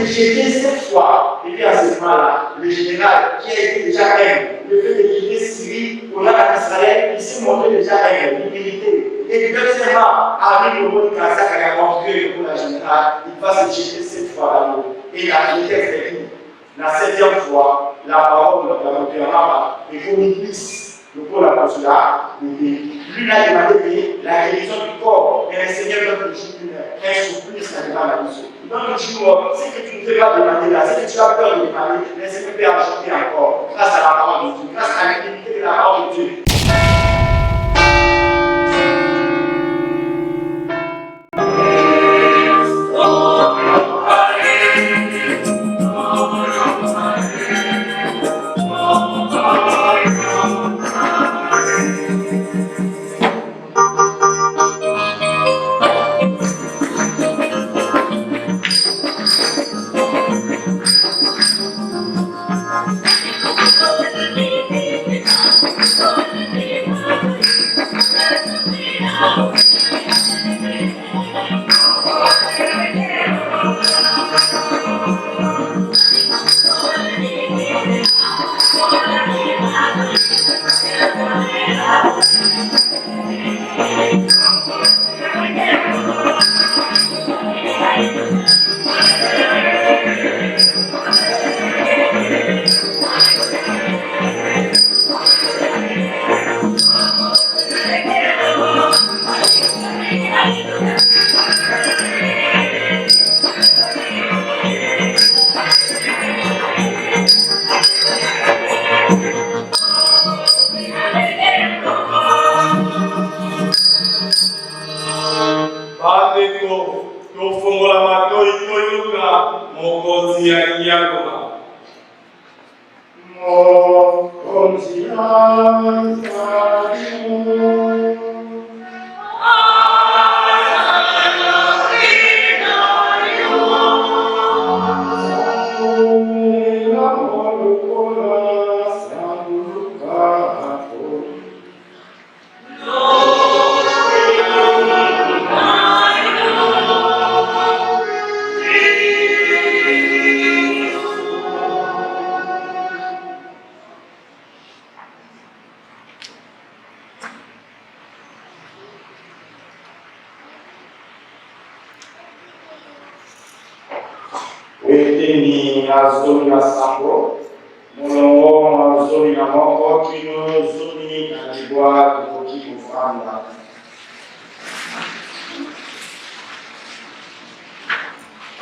de jeter cette fois. Et puis à ce moment-là, le général qui a été déjà le fait de quitter Syrie pour aller en Israël, il s'est montré déjà l'humilité. Et deuxièmement, avec le mot de Kazakh, il a compris pour la générale, il va se jeter cette fois à l'eau. Et le texte est dit, la 7e fois, la parole de la gouvernement est communiquée. Le pôle apostolaire, lui a demandé la guérison du corps, mais le Seigneur donne toujours un surplus à la guérison. Donc, toujours, ce que tu ne peux pas demander là, ce que tu as peur de demander, le Seigneur peut ajouter encore, grâce à la parole de Dieu, grâce à l'unité de la parole de Dieu.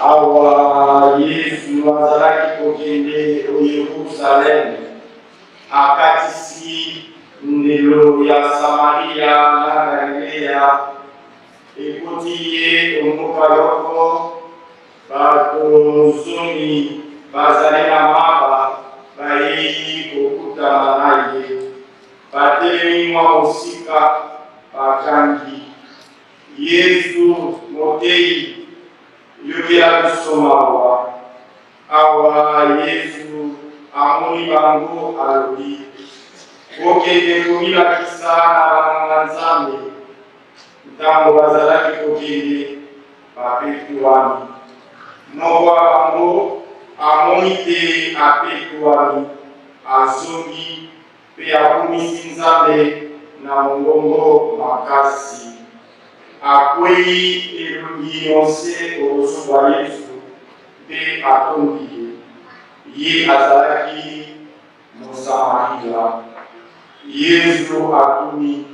Awa Yesu azalaki kokende o Yerusalem akatisi ndelo ya Samaria na Galilea ekoti ye omoka yoko bato zomi bazali na maba bayi kokutana naye batelemi mwa mosika bakangi Yesu motei yokela bisomawa awa Yesu amoni bango alobi kokende komilakisa na bana Nzambe ntango bazalaki kokende bapekuwami moko wa bango amoni te apekuwami azongi mpe akumisi Nzambe na mongongo makasi akwei elongi yonse okoso wa Yesu mpe atondi ye azalaki Mosamaria. Yesu atuni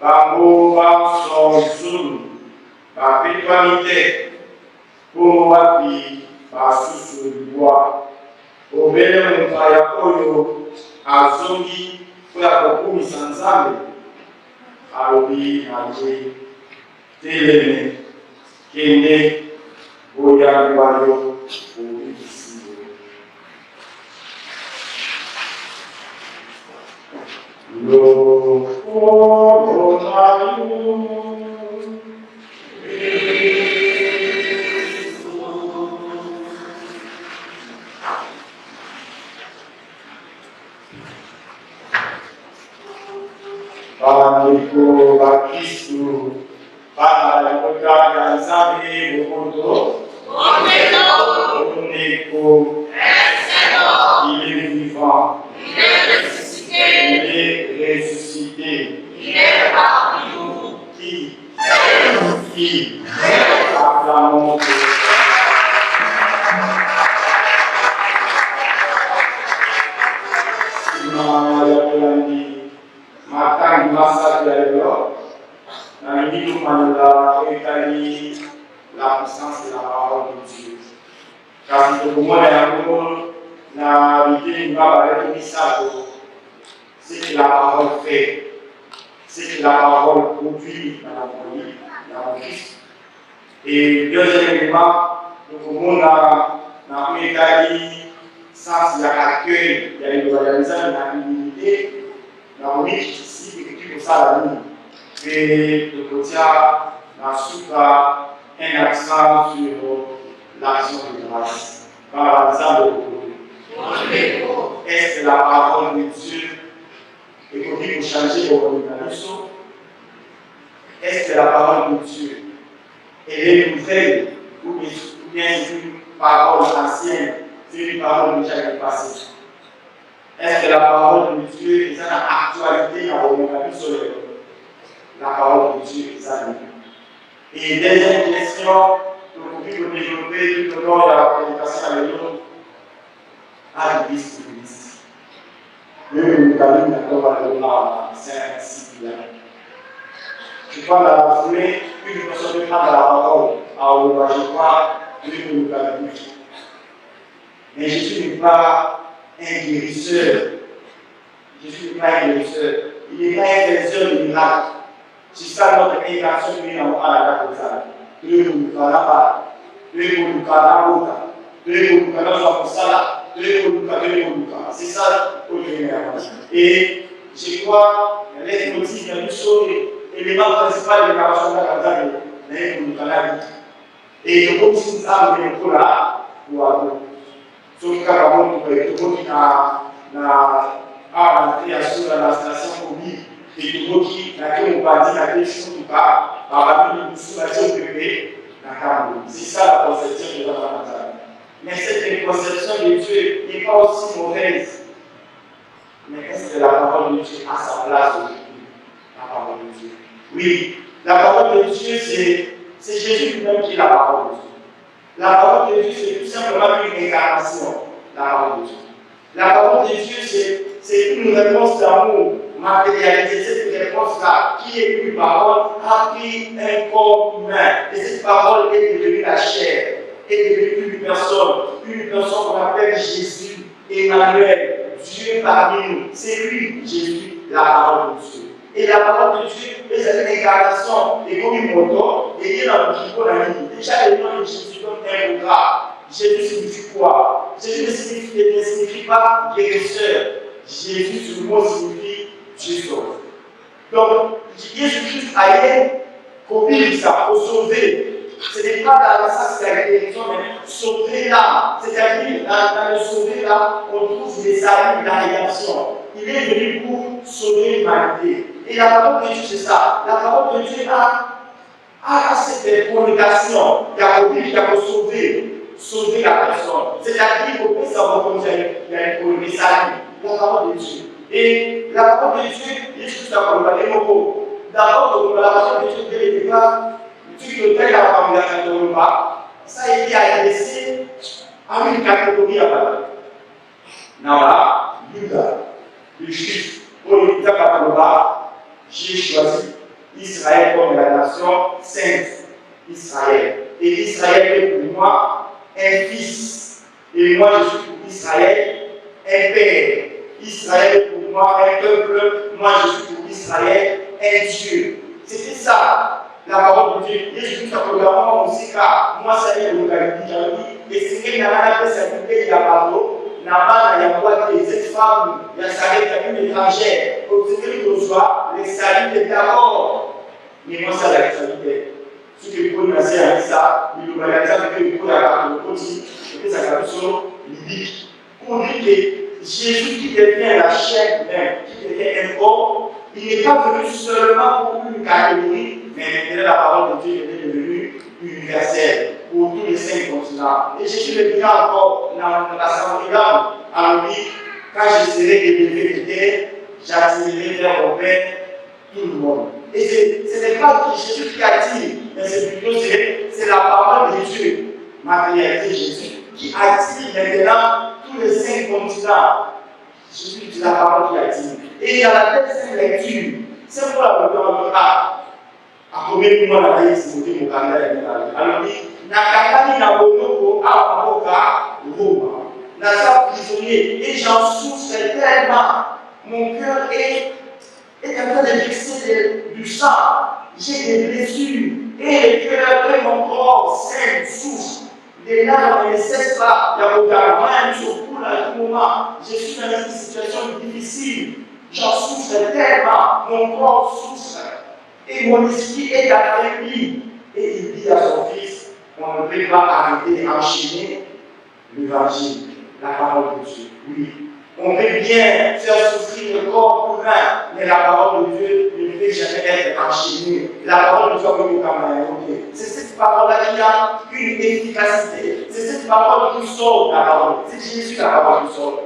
bango banso zulu bapetwani te mpo wapi basusu libwa obele mopaya oyo azongi mpo ya kokumisa Nzambe alobi na ye teleme kende boyani bayo obikisiyo. Bandiko bakristu bana ya Nzambe mukondo Kasi tokomona yango na miteni babalaki misato, ce que la parole fait, ce que la parole produit dans notre vie, dans notre Christ. Et deuxième élément, tokomona na metali sens ya accueil ya libéralisation na humilité na wiki ici qui pour ça la ligne. Et le côté na suka un accent sur l'action de grâce. Par exemple, est-ce que la parole de Dieu est connue pour changer vos communications? Est-ce que la parole de Dieu est nouvelle ou bien c'est une parole ancienne, c'est une parole déjà passée? Est-ce que la parole de Dieu est en actualité dans vos communications? La parole de Dieu est en. Et deuxième question, nous pouvons développer tout au long de la prédication avec nous à l'église communiste. Nous avons d'accord avec la Saint-Cyprien. Je crois dans la foulée, une personne peut prendre la parole à Ouma, je crois, une nous avons dit. Mais Jésus n'est pas un guérisseur. Jésus n'est pas un guérisseur. Il n'est pas un faiseur de miracles. C'est ça notre intention de venir à la date de ça. Dieu nous parle pas. Dieu nous parle pas. Dieu nous parle pas ça. Dieu nous parle pas. C'est ça aujourd'hui. Et je crois les motifs de l'histoire, l'élément principal de la relation de la Tanzanie, c'est nous parle. Et je pense que ça nous est là pour avoir. Sauf qu'à la monde pour être tout qui na création de la station Covid. Et tout le monde qui n'a pas dit la question du pas, par rapport à une bébé, c'est ça la conception de la Tanzanie. Mais cette conception de Dieu n'est pas aussi mauvaise. Mais est-ce que la parole de Dieu a sa place aujourd'hui? La parole de Dieu. Oui, la parole de Dieu, c'est Jésus lui-même qui est la parole de Dieu. La parole de Dieu, c'est tout simplement une incarnation. La parole de Dieu. La parole de Dieu, c'est une réponse d'amour matérialisée. Cette réponse-là, qui est une parole, a pris un corps humain. Et cette parole est devenue la chair, est devenue une personne qu'on appelle Jésus, Emmanuel, Dieu parmi nous. C'est lui, Jésus, la parole de Dieu. Et la parole de Dieu est une incarnation. Et comme il m'entend, et il est dans le Bible, déjà le nom de Jésus donne un regard. Jésus signifie quoi? Jésus ne signifie pas guérisseur. Jésus, ce mot signifie Dieu sauve. Donc, Jésus-Christ a été copié ça, pour sauver. Ce n'est pas dans le sens de la guérison, mais sauver là. C'est-à-dire, dans le sauver là, on trouve les saluts, la rédemption. Il est venu pour sauver l'humanité. Et la parole de Dieu, c'est ça. La parole de Dieu a cette communication. Il y a pour sauver la personne. C'est-à-dire qu'on peut savoir comment il y a une message, la parole de Dieu. Et la parole de Dieu, il est juste à comprendre. D'abord, la parole de Dieu, dès le départ, tu te tais la communication de l'Europa, ça a été adressé à une catégorie à part. Là, Judas, le juif, pour le Yuda, j'ai choisi Israël comme la nation sainte, Israël. Et Israël est pour moi un fils. Et moi, je suis pour Israël un père. Israël est pour moi un peuple. Moi, je suis pour Israël un Dieu. C'était ça, la parole de Dieu. Et je suis pour moi aussi, car moi, ça y est, le localité. Et c'est qu'il y a un peu de il y a pardon. N'a-pas il y a cette femme, il y a salut de une étrangère. Au secret de soi, les saluts de d'abord. Mais moi, ça, la saluté. Ce que vous pouvez passer avec ça, il nous réalise avec le coup d'avoir le côté, et puis ça va sur l'idée. Pour dire que Jésus qui devient la chair même, qui devient un corps, il n'est pas venu seulement pour une catégorie, mais maintenant la parole de Dieu est devenue universelle pour tous les 5 continents. Et Jésus le dira encore dans l'Assemblée d'âme, à lui, quand je serai élevé de terre, j'attirerai vers mon Père tout le monde. Et ce n'est pas Jésus qui attire, mais c'est plutôt c'est la parole de Dieu, matérialisée Jésus, qui attire maintenant tous les 5 continents. Jésus dit la parole qui attire. Et il y a la deuxième lecture, c'est pour la première fois. À combien de temps la veille, c'est mon candidat. Alors, il n'a qu'à n'a bonoko à Mamoka, continuer. Et j'en souffre tellement. Mon cœur est en train de verser du sang. J'ai des blessures. Et le cœur et mon corps saigne, souffre. Les larmes ne cessent pas. Il y a beaucoup de surtout à tout moment. Je suis dans une situation difficile. J'en souffre tellement. Mon corps souffre. Et mon esprit est affaibli. Et il dit à son fils, on ne peut pas arrêter d'enchaîner l'évangile, la parole de Dieu. Oui. On peut bien faire souffrir le corps humain, mais la parole de Dieu ne peut jamais être enchaînée. La parole de Dieu est comme c'est cette parole-là qui a une efficacité. C'est cette parole qui sauve la parole. C'est Jésus la parole qui sauve.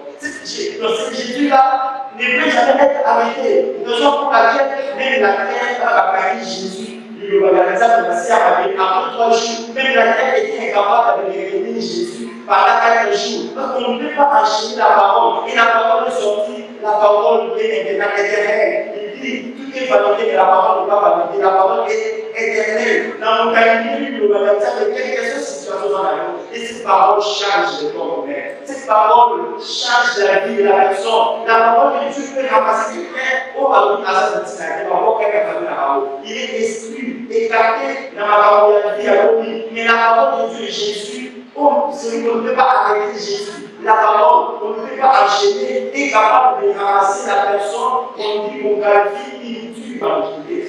Donc ce Jésus-là ne peut jamais être arrêté. Raison pour laquelle même la terre a accueilli Jésus. L'organisateur de la CRAB, après 3 jours, même la terre était incapable de réunir Jésus pendant 4 jours. Parce qu'on ne peut pas enchaîner la parole. Et la parole est sortie, la parole est maintenant éternelle. Il dit, tout est validé, mais la parole n'est pas validée. La parole est éternelle. Dans mon calendrier, l'organisateur de quelque situation dans la vie. Et cette parole change le corps humain. Cette parole change la vie de la personne. La parole de Dieu peut ramasser quelqu'un au Baroud Azad de Tina. Il est exclu, écarté dans ma parole de vie à l'homme. Mais la parole de Dieu, Jésus, celui qu'on ne peut pas arrêter Jésus. La parole, on ne peut pas enchaîner, est capable de ramasser la personne, on dit qu'on qualifie, il tue,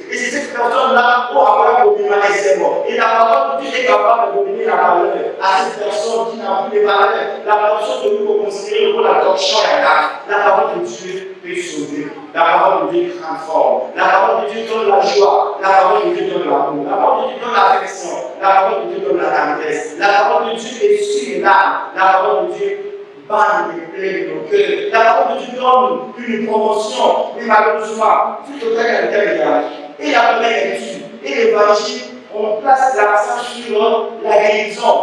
et c'est cette personne-là, où Abraham domine ses morts. Et la parole de Dieu est capable de donner la valeur à cette personne qui n'a plus de valeur. La personne que nous considérons pour la torsion et la parole de Dieu peut sauver. La parole de Dieu transforme. La parole de Dieu donne la joie. La parole de Dieu donne l'amour. La parole de Dieu donne l'affection. La parole de Dieu donne la tendresse. La parole de Dieu essuie les larmes. La parole de Dieu bande les plaies de nos cœurs. La parole de Dieu donne une promotion, mais malheureusement, tout au fait intérieur. Et la première lecture et l'évangile, on place l'accent sur la guérison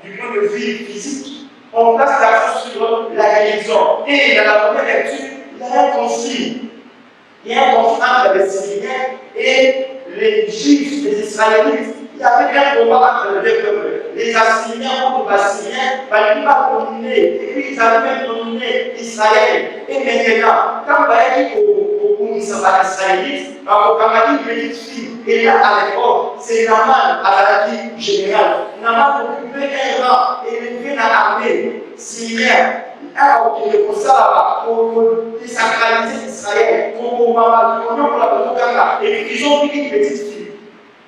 du point de vue physique. On place l'accent sur la guérison. Et dans la première lecture, il y a un conflit. Il y a un conflit entre les Syriens et les Juifs, les Israélites. Il y avait un combat entre les deux peuples. Les Assyriens contre les Assyriens, ils pas dominé. Et puis ils avaient même dominé Israël. Et maintenant, quand vous avez Israélite, on a dit une petite fille. Et là, à l'époque, c'est Naman à la générale. Naman occupait un rang et élevé dans l'armée syrienne. Pour ça, pour désacraliser Israël, pour la et puis ils ont pris une petite fille.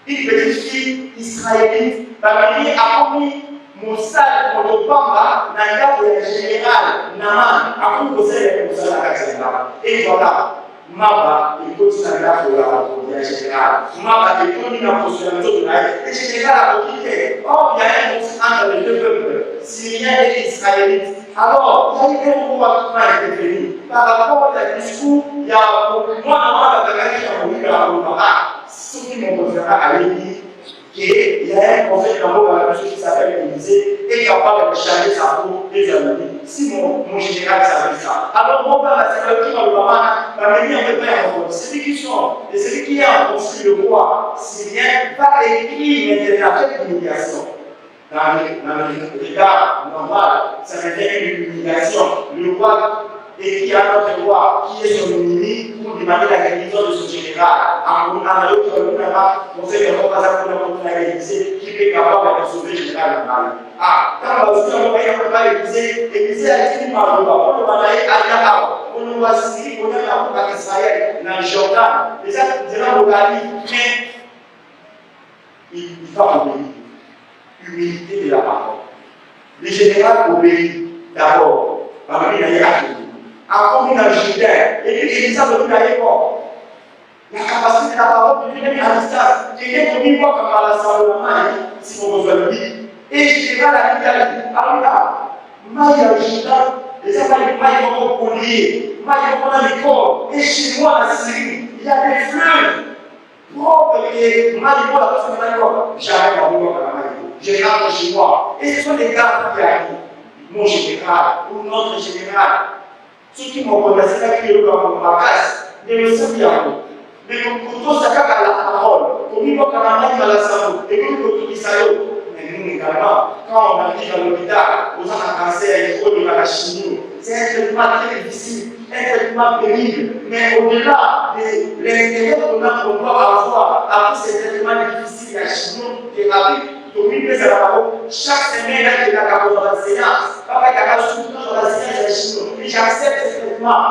Une petite fille israélite, parmi a commis Moussad Motopamba dans le cadre de général Naman, a composé les Moussad à et voilà, Maba, il continue à la pour le général. Maba, il continue à poser la zone de la et le général a quitté. Or, il y a un conflit entre les deux peuples, syriens et israélites. Alors, il y a eu un combat qui a été venu. Par rapport au discours, il y a moi, la qui a voulu la ceux qui m'ont conféré à lui qu'il y a un prophète dans le qui s'appelle Élisée est capable de changer sa peau des ennemis. Si mon général savait ça. Alors, mon père, c'est le qui va le va venir me faire en compte. Celui qui sont, et celui qui est en conflit le roi syrien va écrire maintenant avec humiliation. Dans le regard normal, ça devient une humiliation. Le roi et qui a notre roi, qui est son ennemi, pour demander la guérison de son général. En autre on fait des repas pour la Élysée, qui est capable de sauver le général mal. Ah, quand on va pas Élysée, Élysée a dit par le roi, on va aller à Yahab, on va signer, on va aller à Israël, dans le Jordan, les gens diront au Gali, mais il va obéir. Humilité de la parole. Le général obéit d'abord, parmi les actes. Encore une Judée, et puis Élisa de l'époque. La capacité de la parole de Dieu est à distance. Quelqu'un qui dit quoi comme à la salle si on besoin de lui. Et je dirais la Italie. Alors là, Maïa Juda, les Américains, Maïa vont polier, Maïa vont dans les corps. Et chez moi, en Syrie, il y a des fleuves propres et Maïa vont la personne dans les corps. Jamais on va voir la Maïa. Je rentre chez moi. Et ce sont les gars qui arrivent. Mon général ou notre général. Ceux qui m'ont connaissé la crié dans ma casse, ne me savent pas. Mais pour tout ça, quand la parole, pour nous, quand on a mis dans la salle, et pour nous, tout ça, mais nous également, quand on a dit dans l'hôpital, aux gens à cancer, de la chimie. C'est un traitement très difficile, un traitement pénible. Mais au-delà de l'intérêt qu'on doit avoir après ces traitements difficiles, la chimiothérapie, chaque semaine, il y a la séance. Papa, il y a la séance de chimio. Et j'accepte ce traitement.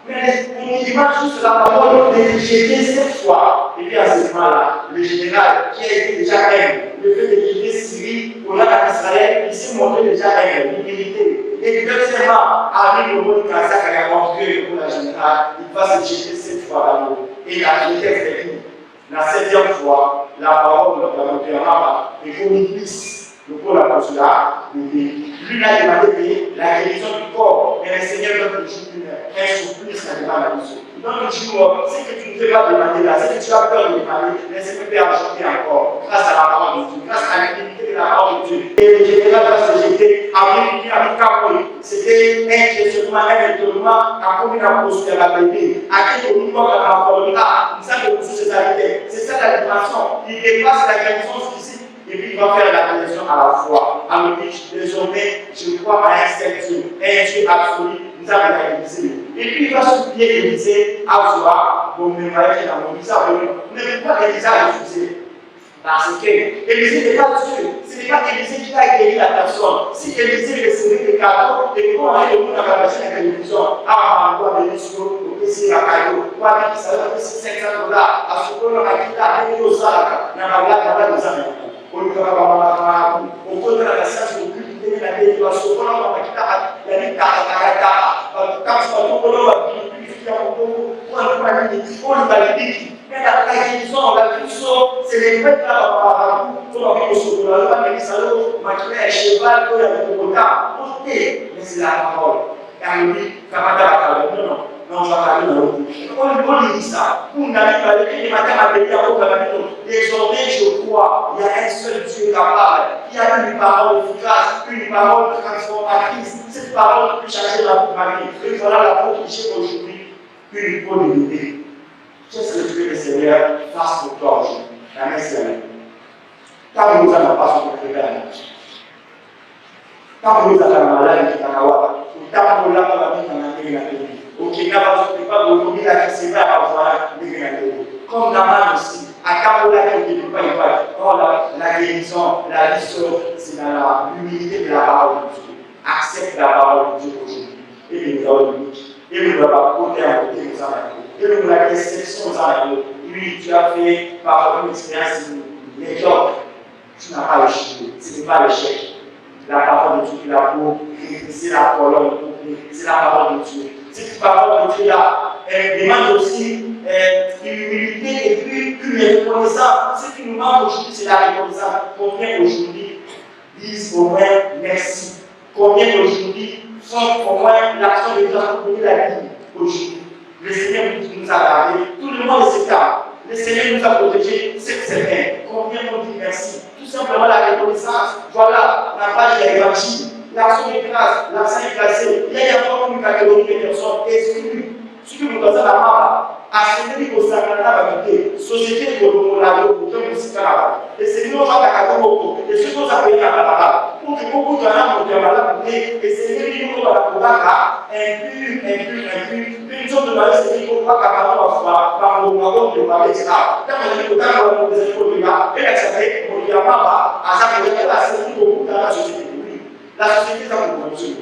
Mais on ne dit pas juste la parole de jeter cette fois. Et puis à ce moment-là, le général qui a été déjà aimé, le fait de quitter Syrie pour aller en Israël, il s'est montré déjà aimé, l'humilité. Et deuxièmement, avec le mot de Kazakh qui a montré pour la générale, il va se jeter cette fois à l'eau. Et la vitesse est finie. La 7e fois, la parole de la gouvernement est communiquée. Le pôle apostolaire, lui a demandé la guérison du corps, mais le Seigneur donne toujours un surplus à demander. Donc, toujours, ce que tu ne fais pas demander là, ce que tu as peur de demander, le Seigneur peut ajouter encore, grâce à la parole de Dieu, grâce à l'unité de la parole de Dieu. Et le général va se jeter avec lui à Bukakoui. C'était un questionnement, un étonnement, à combien d'apostles la bébé, à quel moment la parole là, nous avons tous ces arrêtés. C'est ça la dimension. Il dépasse la guérison physique. Et puis il va faire la connexion à la foi. À me dire, désormais, je crois à un seul Dieu, un Dieu absolu, nous avons la Église. Et puis il va supplier l'Église à soi, pour me marier dans mon Église. Mais pourquoi l'Église a refusé? Parce que l'Église n'est pas Dieu. Ce n'est pas l'Église qui a guéri la personne. Si l'Église recevait des cadeaux, et comment aller au monde à la machine à la télévision, ah, on doit venir sur le PC à cadeau, on va dire que ça va payer $500, à ce qu'on a quitté à 20 000 dollars, dans la blague, dans la blague, ukoza na sasa ukipita na bei wa sokoni kwa kitaka yani kaka kama sababu wa kufikia huko kwa nini on validiki nenda kaizon la puso c'est les fêtes là pour la puso pour la mais ça l'eau maquillage cheval pour la cocotta porter mais c'est la parole et lui kamata non non va pas on dit ça pour n'arriver pas les matins à bénir au cabinet désormais je crois il y a un seul Dieu capable il y a une parole efficace une parole transformatrice cette parole peut changer ma vie et voilà la protéger aujourd'hui une bonne unité. Qu'est-ce que tu veux que le Seigneur fasse pour toi aujourd'hui? La messe est là. Quand nous n'avons pas son préparer, quand nous avons malade qui t'a kawa, ou quand nous l'avons pas dans la vie, ou qui n'a pas de pas de la qui s'est pas avoir comme Naman aussi, à quand nous l'avons qui ne pas y voir. Oh la guérison, la vie sauve, c'est dans l'humilité de la parole de Dieu. Accepte la parole de Dieu aujourd'hui. Et nous avons et nous avons côté à côté nous avons et nous avons déception nous avons lui tu as fait par une expérience médiocre tu n'as pas échoué ce n'est pas l'échec la parole de Dieu qui l'a pour c'est la colonne c'est la parole de Dieu cette parole de Dieu là elle demande aussi une humilité et puis une reconnaissance ce qui nous manque aujourd'hui c'est la reconnaissance combien aujourd'hui disent au moins merci combien aujourd'hui sont au moins l'action de Dieu pour donner la vie aujourd'hui. Le Seigneur nous a gardés, tout le monde est calme. Le Seigneur nous a protégés, c'est certain. Combien on dit merci? Tout simplement la reconnaissance. Voilà la page de l'évangile. L'action de grâce, l'action est placée. Il y a encore une catégorie de personnes exclues. Ce que nous faisons la main, à ce que nous avons société de l'homme, et c'est nous qui avons et ce que nous avons fait à pour que beaucoup de gens soient malades, et c'est nous qui avons une chose de la c'est qu'on va par le moment de parler de ça. Quand on dit que dans le désespoir, et l'accepter, on dit à Mama, à ça, c'est beaucoup dans la société. La société, ça vous construit.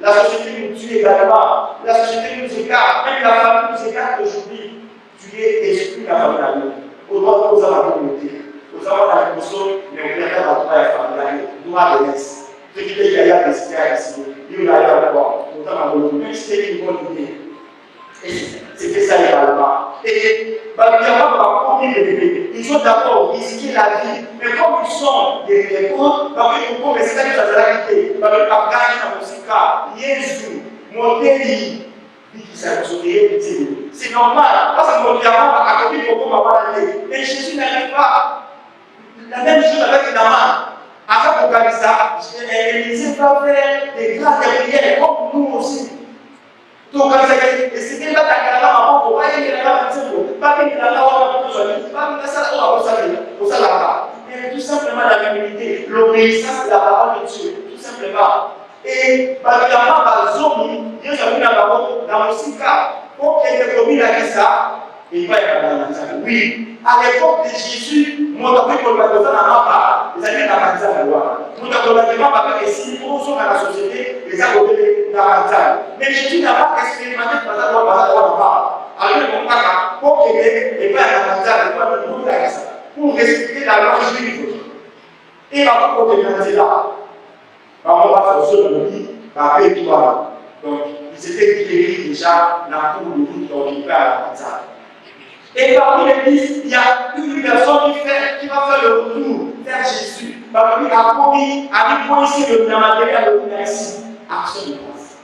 La société nous tue également. La société nous écarte. Même la famille nous écarte aujourd'hui. Tu es exclu de la famille. Au droit de nous avoir la communauté. Nous avons la console, mais on vient faire la travail familial. Nous avons des laisses. Ce qui fait qu'il y a des espèces ici. Il y a des rapports. Nous avons des même si c'était une bonne idée. Et c'était ça également. Et Babiama va prendre les bébés. Ils ont d'abord risqué la vie. Mais comme ils sont des réponses, ils vont rester dans la réalité. Parce que par gagner dans le Sika, Jésus, mon pays, c'est normal. Parce que mon diamant a accompli pour ma l'année. Mais Jésus n'arrive pas. La même chose avec Naman. Avant qu'on gagne ça, Élisée va faire des grandes prières comme nous aussi. Donc, c'était pas ta caméra, on va y aller là-bas, pas bien là-bas, on va ça, mais tout simplement la humilité, l'obéissance de la parole de Dieu, tout simplement. Et particulièrement par zombie, Dieu a mis dans le Sika, pour qu'il y ait des communes à ça, il va y avoir dans ça. Oui, à l'époque de Jésus, mon appui pour le baptême dans ma part, les amis dans la loi. Mon appui pas que si nous sommes dans la société, les amis dans la mais Jésus n'a pas expérimenté par la loi. Alors, mon papa, pour qu'il y ait des pas dans la pour respecter la loi juive. Et avant qu'on te là, on va faire ce qu'on dit, après toi. Donc, ils s'étaient guéris déjà dans la cour de route dont il à la Panza. Et parmi les 10, il y a une personne qui va faire le retour vers Jésus. Parmi a promis, a dit pour ici le matériel de merci. Action de grâce.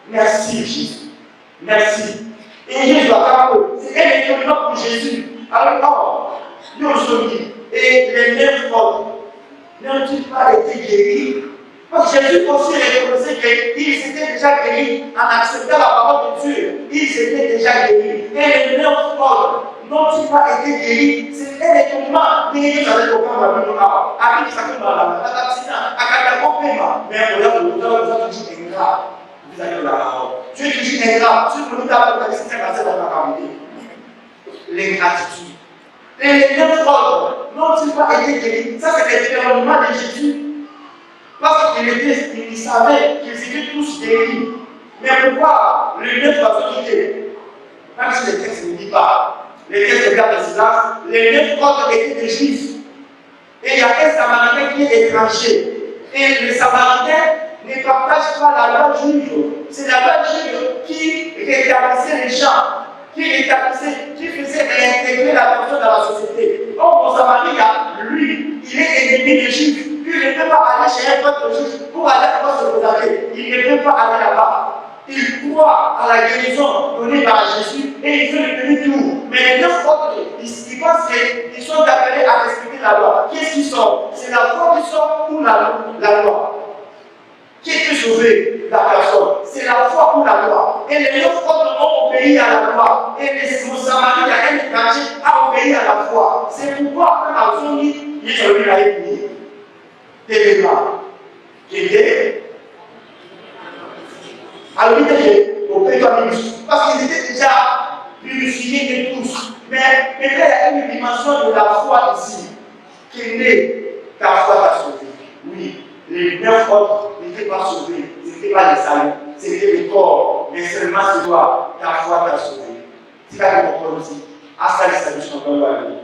Merci Jésus. Merci. Et Jésus a parlé. C'est un étonnement pour Jésus. Alors, nous aujourd'hui, et les 9 hommes n'ont-ils pas été guéris? Parce que Jésus aussi reconnaissait qu'ils s'étaient déjà guéris en acceptant la parole de Dieu. Ils étaient déjà guéris. Et les 9 hommes n'ont-ils pas été guéris? C'est un étonnement. Ils avaient compris la Bible. Avec ça, comme la mais on a toujours ingrat. Vous avez la parole. Tu es toujours ingrat. Tu peux nous dire que c'est la parole. L'ingratitude. Les 9 ordres n'ont-ils pas été guéris? Ça, c'est l'étonnement de Jésus. Parce qu'il savait qu'ils étaient tous guéris. Mais pourquoi les 9 va se quitter? Même si le texte ne dit pas, les textes de garde de silence, les 9 ordres étaient des juifs. Et il y a un Samaritain qui est étranger. Et les Samaritains ne partagent pas la loi juive. C'est la loi juive qui rétablissait les gens, qui faisait réintégrer la personne dans la société. Or, mon Samaritain, lui, il est ennemi des Juifs. Lui, il ne peut pas aller chez un autre juif pour aller à se présenter. Il ne peut pas aller là-bas. Il croit à la guérison donnée par Jésus et il fait le demi-tour. Mais les 9 autres, ils pensent qu'ils sont appelés à respecter la loi. Qu'est-ce qu'ils sont? C'est la foi qui sort pour la loi. Qui peut sauver la personne? C'est la foi pour la loi. Et les 9 autres ont obéi à la loi. Et les Samaritains, un étranger, a obéi à la foi. C'est pourquoi, quand ils ont dit, ils ont eu la ethnie. Téléma, qui était à l'unité au pétonisme, parce qu'ils étaient déjà purifiés de tous. Mais il y a une dimension de la foi ici, qui est née, ta foi t'a sauvé. Oui, les 9 autres n'étaient pas sauvés, ce n'était pas les saluts, c'était le corps, mais seulement c'est toi, ta foi t'a sauvé. C'est ça que mon aussi. À ça, les saluts sont dans la vie.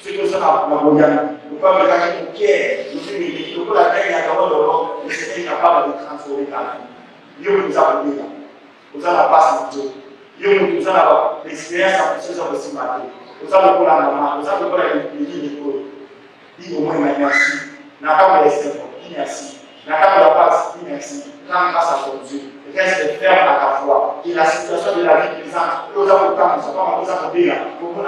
C'est que ça, la moyenne. Nous pouvons regarder pour Pierre, nous sommes unis. Nous pouvons la gagner à l'heure de l'homme, mais c'est incapable de transformer ta vie. Dieu nous a donné là. Nous avons la passe de Dieu. Dieu nous a l'expérience en plus de ce matin. Nous avons pour la maman, nous avons pour la vie de dis au moins merci. N'a pas de laisser, dis merci. N'a pas de la passe, dis merci. Rends grâce à ton Dieu. Reste ferme à ta foi. Et la situation de la vie présente, nous avons le temps, nous avons besoin de dire, pour nous,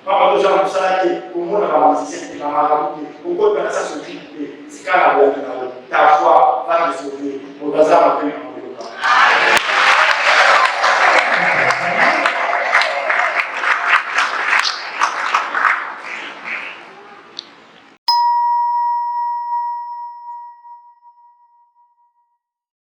Papa de Jean Moussalaki, pour moi, on va c'est la marabouté. Pourquoi ça se dit, c'est quand la ta foi va te sauver. Au hasard,